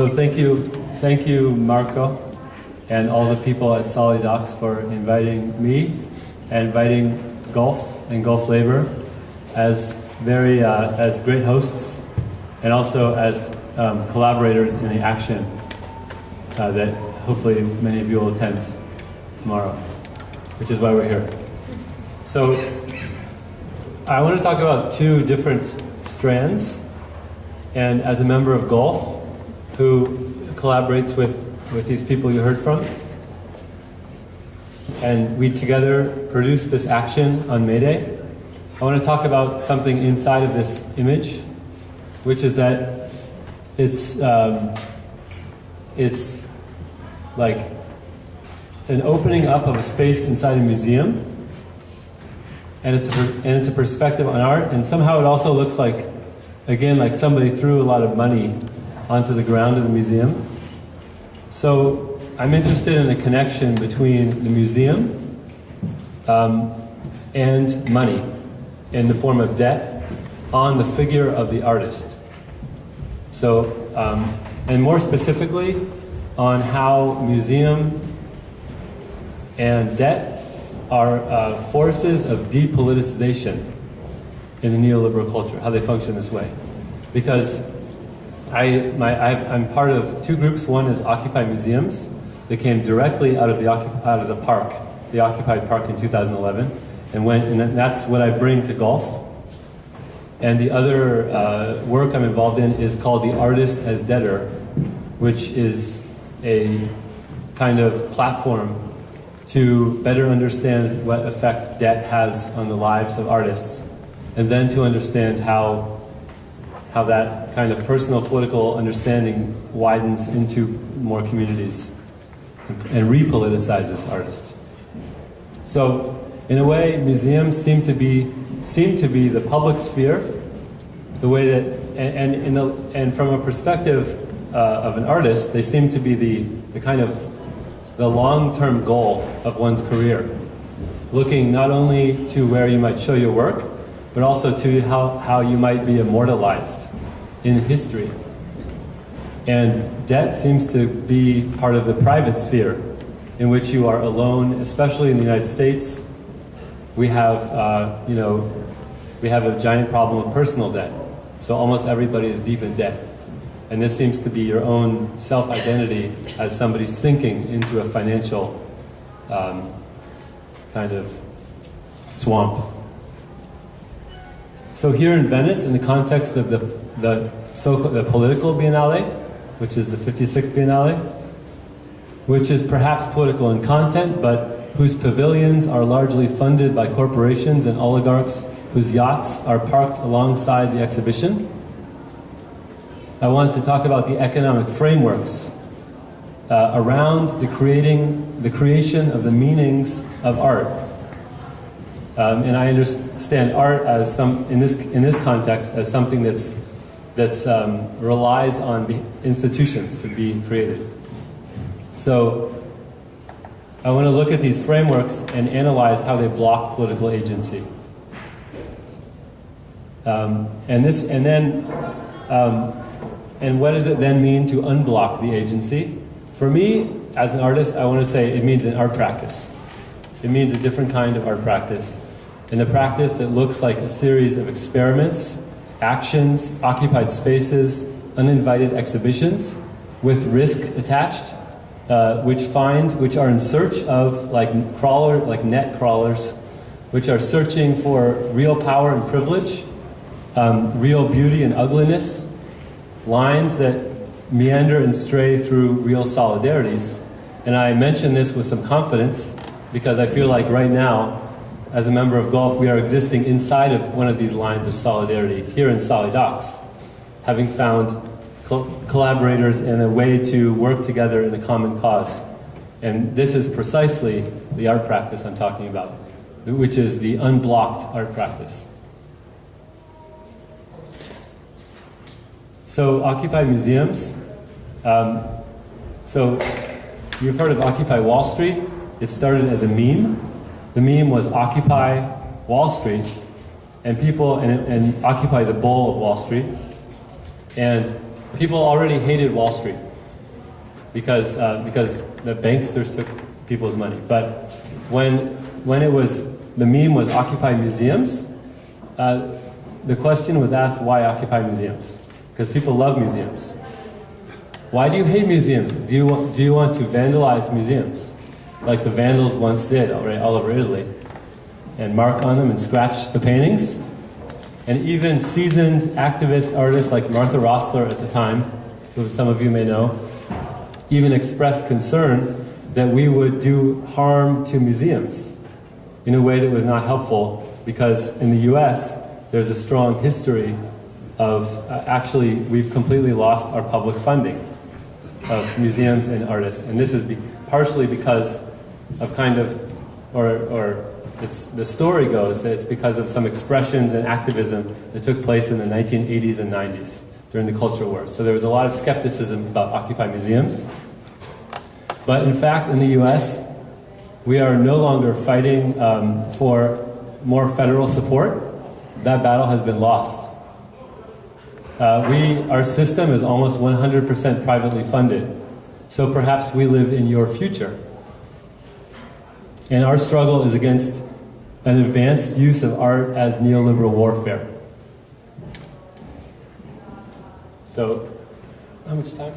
So thank you, Marco, and all the people at S.a.L.E Docs for inviting me and inviting Gulf and Gulf Labor as great hosts, and also as collaborators in the action that hopefully many of you will attend tomorrow, which is why we're here. So I want to talk about two different strands, and as a member of Gulf, who collaborates with these people you heard from, and we together produced this action on May Day, I want to talk about something inside of this image, which is that it's like an opening up of a space inside a museum, and it's a perspective on art, and somehow it also looks like, again, like somebody threw a lot of money onto the ground of the museum. So I'm interested in a connection between the museum and money in the form of debt on the figure of the artist. So, and more specifically, on how museum and debt are forces of depoliticization in the neoliberal culture, how they function this way. Because I'm part of two groups. One is Occupy Museums. They came directly out of the park, the occupied park in 2011, and that's what I bring to Gulf. And the other work I'm involved in is called The Artist as Debtor, which is a kind of platform to better understand what effect debt has on the lives of artists, and then to understand how that kind of personal political understanding widens into more communities and repoliticizes artists. So, in a way, museums seem to be the public sphere, the way that, and from a perspective of an artist, they seem to be the kind of the long-term goal of one's career, looking not only to where you might show your work, but also to how you might be immortalized in history. And debt seems to be part of the private sphere, in which you are alone, especially in the United States. We have, we have a giant problem with personal debt. So almost everybody is deep in debt. And this seems to be your own self-identity as somebody sinking into a financial kind of swamp. So here in Venice, in the context of the political Biennale, which is the 56th Biennale, which is perhaps political in content, but whose pavilions are largely funded by corporations and oligarchs whose yachts are parked alongside the exhibition, I want to talk about the economic frameworks around the creation of the meanings of art. And I understand art as in this context as something that's relies on institutions to be created. So I want to look at these frameworks and analyze how they block political agency. And what does it then mean to unblock the agency? For me, as an artist, I want to say it means an art practice. It means a different kind of art practice. And a practice that looks like a series of experiments, actions, occupied spaces, uninvited exhibitions with risk attached, which are in search of like net crawlers, which are searching for real power and privilege, real beauty and ugliness, lines that meander and stray through real solidarities. And I mention this with some confidence because I feel like right now, as a member of Gulf, we are existing inside of one of these lines of solidarity here in S.a.L.E Docs, having found collaborators and a way to work together in a common cause. And this is precisely the art practice I'm talking about, which is the unblocked art practice. So, Occupy Museums. So, you've heard of Occupy Wall Street. It started as a meme. The meme was Occupy Wall Street, and Occupy the Bull of Wall Street. And people already hated Wall Street. because the banksters took people's money. But when the meme was Occupy Museums, the question was asked, why occupy museums? Because people love museums. Why do you hate museums? Do you want to vandalize museums, like the Vandals once did all over Italy, and mark on them and scratch the paintings? And even seasoned activist artists like Martha Rosler at the time, who some of you may know, even expressed concern that we would do harm to museums in a way that was not helpful, because in the US, there's a strong history of, actually, we've completely lost our public funding of museums and artists. And this is partially because of the story goes that it's because of some expressions and activism that took place in the 1980s and 90s during the culture wars. So there was a lot of skepticism about Occupy museums. But in fact, in the US, we are no longer fighting for more federal support. That battle has been lost. Our system is almost 100% privately funded. So perhaps we live in your future. And our struggle is against an advanced use of art as neoliberal warfare. So, how much time?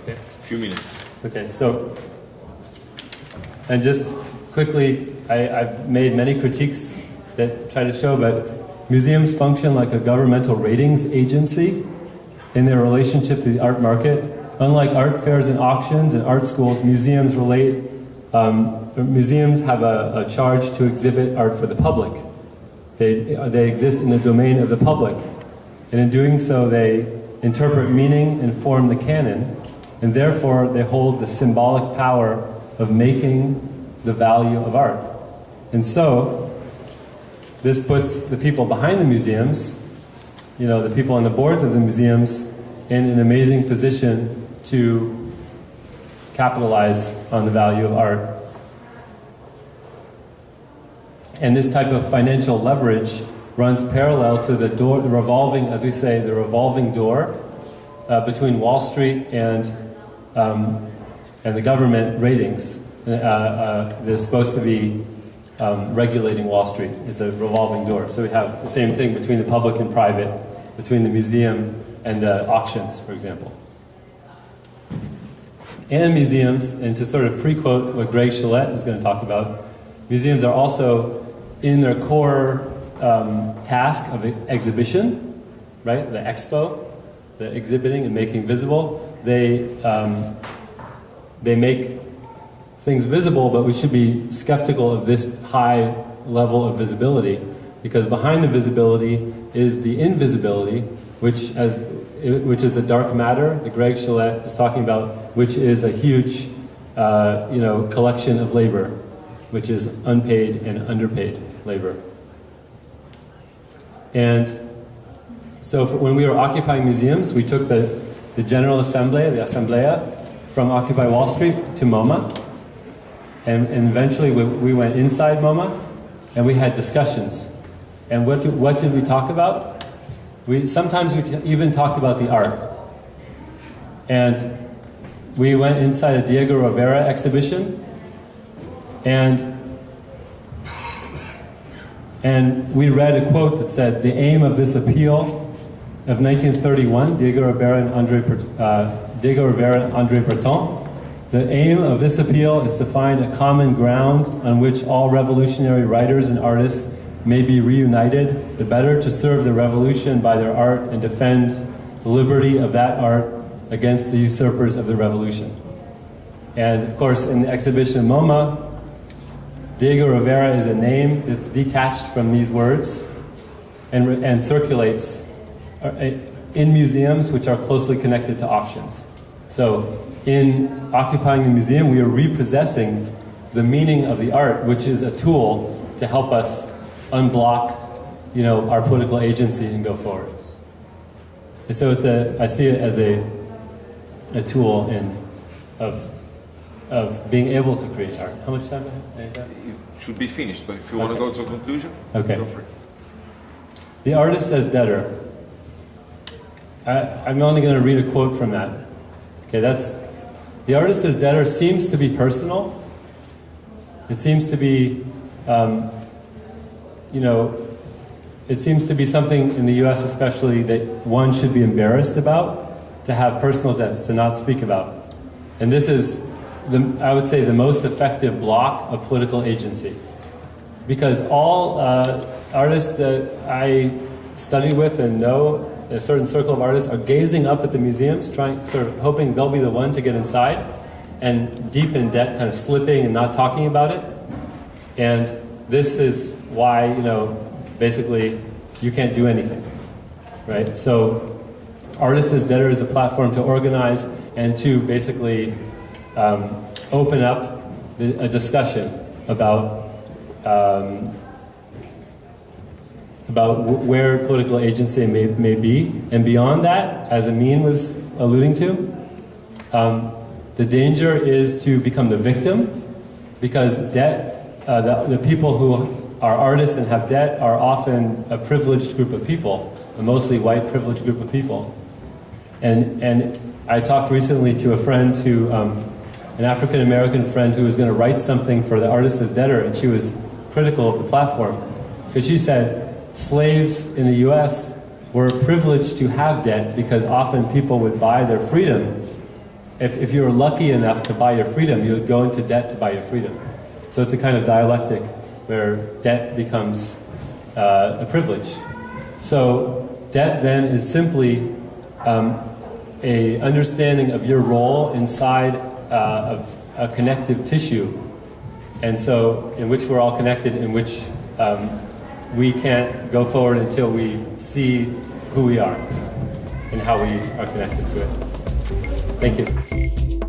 Okay. A few minutes. Okay, so, and just quickly, I've made many critiques that try to show, but museums function like a governmental ratings agency in their relationship to the art market. Unlike art fairs and auctions and art schools, museums have a charge to exhibit art for the public. They exist in the domain of the public. And in doing so, they interpret meaning and form the canon, and therefore they hold the symbolic power of making the value of art. And so, this puts the people behind the museums, the people on the boards of the museums, in an amazing position to capitalize on the value of art. And this type of financial leverage runs parallel to the revolving door between Wall Street and the government ratings. They're supposed to be regulating Wall Street. It's a revolving door. So we have the same thing between the public and private, between the museum and the auctions, for example. And museums, and to sort of pre-quote what Greg Gillette is going to talk about, museums are also in their core task of exhibition, right? The expo, the exhibiting and making visible. They make things visible, but we should be skeptical of this high level of visibility, because behind the visibility is the invisibility, which is the dark matter that Greg Gillette is talking about, which is a huge collection of labor, which is unpaid and underpaid labor. And so when we were occupying museums, we took the General Assembly, the Assemblea, from Occupy Wall Street to MoMA. And eventually we went inside MoMA, and we had discussions. And what did we talk about? Sometimes we even talked about the art. And we went inside a Diego Rivera exhibition, and we read a quote that said, "The aim of this appeal of 1931, Diego Rivera and André Breton, the aim of this appeal is to find a common ground on which all revolutionary writers and artists may be reunited, the better to serve the revolution by their art and defend the liberty of that art against the usurpers of the revolution." And of course, in the exhibition MoMA, Diego Rivera is a name that's detached from these words and circulates in museums which are closely connected to auctions. So in occupying the museum, we are repossessing the meaning of the art, which is a tool to help us unblock, our political agency and go forward. And so I see it as a tool of being able to create art. How much time do I have? It should be finished, but if you want to go to a conclusion, okay. Go for it. The artist as debtor. I'm only going to read a quote from that. Okay, that's the artist as debtor seems to be personal. It seems to be, it seems to be something in the US especially that one should be embarrassed about, to have personal debts, to not speak about. And this is, I would say, the most effective block of political agency. Because all artists that I study with and know, a certain circle of artists, are gazing up at the museums, sort of hoping they'll be the one to get inside, and deep in debt, kind of slipping and not talking about it. And this is why, basically, you can't do anything, right? So, Artists as Debtor is a platform to organize and to basically open up a discussion about where political agency may be. And beyond that, as Amin was alluding to, the danger is to become the victim, because debt, the people who are artists and have debt are often a privileged group of people, a mostly white privileged group of people. And I talked recently to a friend who, an African American friend who was going to write something for the Artist as Debtor, and she was critical of the platform, because she said slaves in the US were privileged to have debt because often people would buy their freedom. If you were lucky enough to buy your freedom, you would go into debt to buy your freedom. So it's a kind of dialectic where debt becomes a privilege. So debt then is simply a understanding of your role inside of a connective tissue, and so in which we're all connected, in which we can't go forward until we see who we are and how we are connected to it. Thank you.